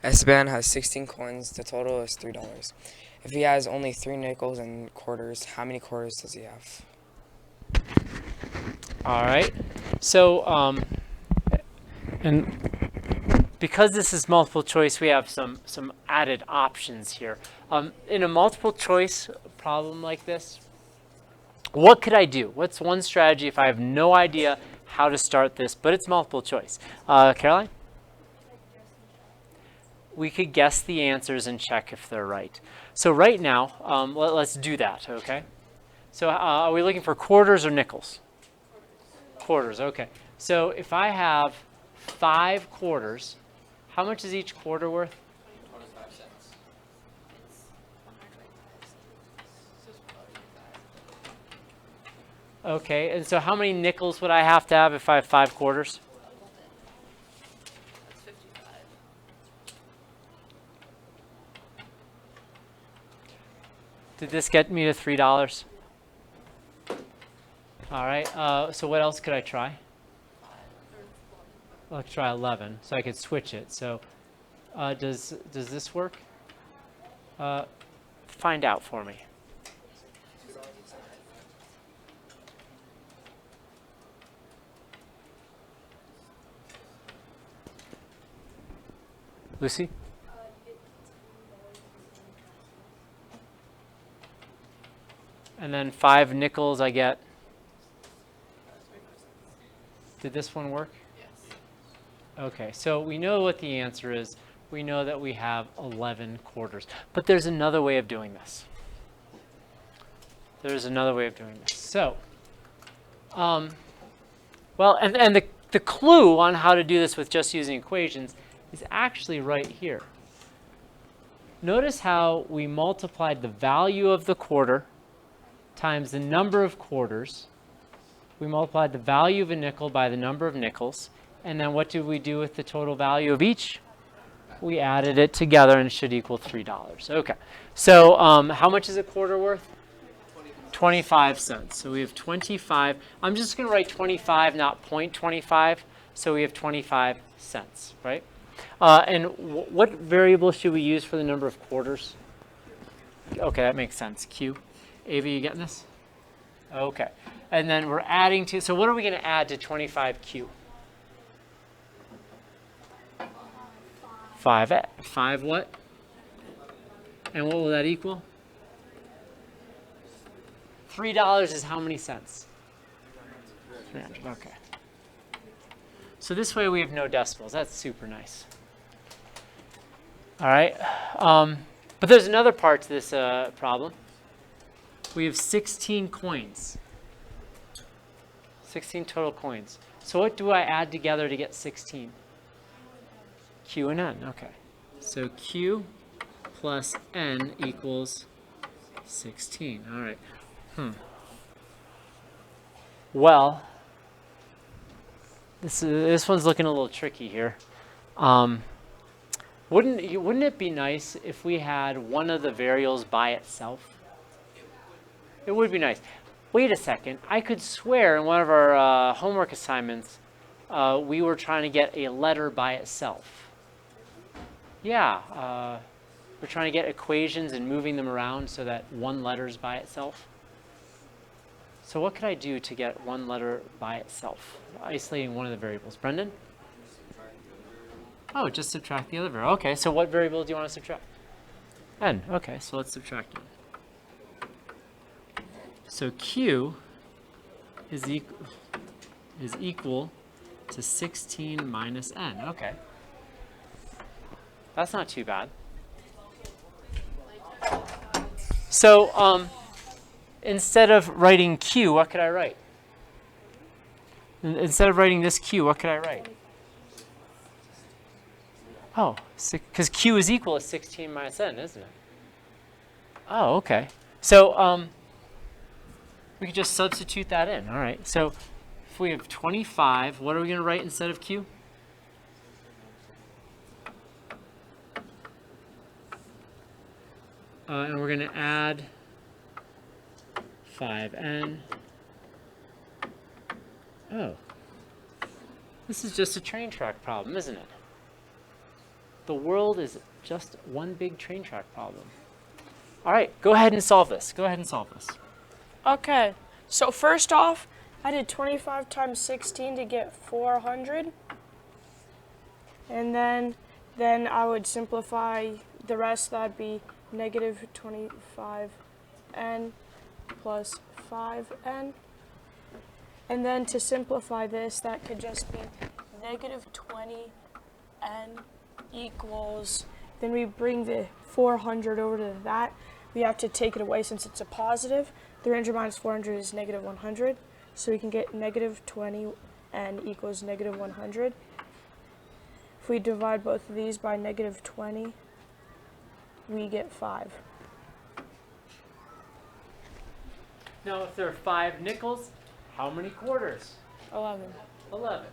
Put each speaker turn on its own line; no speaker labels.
Esteban has 16 coins. The total is $3. If he has only 3 nickels and quarters, how many quarters does he have?
All right. So, and because this is multiple choice, we have some added options here. In a multiple choice problem like this, what could I do? What's one strategy if I have no idea how to start this, but it's multiple choice? Caroline? We could guess the answers and check if they're right. So right now, let's do that, okay? So are we looking for quarters or nickels? Quarters, okay. So if I have 5 quarters, how much is each quarter worth?
25 cents.
Okay, and so how many nickels would I have to have if I have 5 quarters?
That's 55.
Did this get me to $3? All right, so what else could I try? Let's try 11, so I could switch it. So does this work? Find out for me. Lucy? And then 5 nickels I get. Did this one work?
Yes.
Okay, so we know what the answer is. We know that we have 11 quarters. But there's another way of doing this. There's another way of doing this. So, well, and the clue on how to do this with just using equations is actually right here. Notice how we multiplied the value of the quarter times the number of quarters. We multiplied the value of a nickel by the number of nickels. And then what did we do with the total value of each? We added it together and it should equal $3. Okay. So how much is a quarter worth? 25 cents. So we have 25. I'm just going to write 25, not 0.25. So we have 25 cents, right? And what variable should we use for the number of quarters? Okay, that makes sense. Q. Ava, you getting this? Okay. And then we're adding to, so what are we going to add to 25Q? 5 what? And what will that equal? $3 is how many cents? 300, okay. So this way we have no decimals. That's super nice. All right. But there's another part to this problem. We have 16 coins. 16 total coins. So what do I add together to get 16? Q and N, okay. So Q plus N equals 16, all right. Well, this one's looking a little tricky here. Wouldn't it be nice if we had one of the variables by itself? It would be nice. Wait a second. I could swear in one of our homework assignments, we were trying to get a letter by itself. Yeah, we're trying to get equations and moving them around so that one letter is by itself. So what could I do to get one letter by itself? Isolating one of the variables. Brendan? Oh, just subtract the other variable. Okay, so what variable do you want to subtract? N. Okay, so let's subtract N. So Q is equal to 16 minus N. Okay. That's not too bad. So instead of writing Q, what could I write? Instead of writing this Q, what could I write? Oh, because Q is equal to 16 minus N, isn't it? Oh, okay. So we could just substitute that in. All right. So if we have 25, what are we going to write instead of Q? And we're going to add 5N. Oh. This is just a train track problem, isn't it? the world is just one big train track problem. All right, go ahead and solve this. Go ahead and solve this.
Okay, so first off, I did 25 times 16 to get 400. And then I would simplify the rest. That'd be negative 25n plus 5n. And then to simplify this, that could just be negative 20n equals, then we bring the 400 over to that. We have to take it away since it's a positive. 300 minus 400 is negative 100. So we can get negative 20n equals negative 100. If we divide both of these by negative 20, we get 5.
Now, if there are 5 nickels, how many quarters?
11.
11.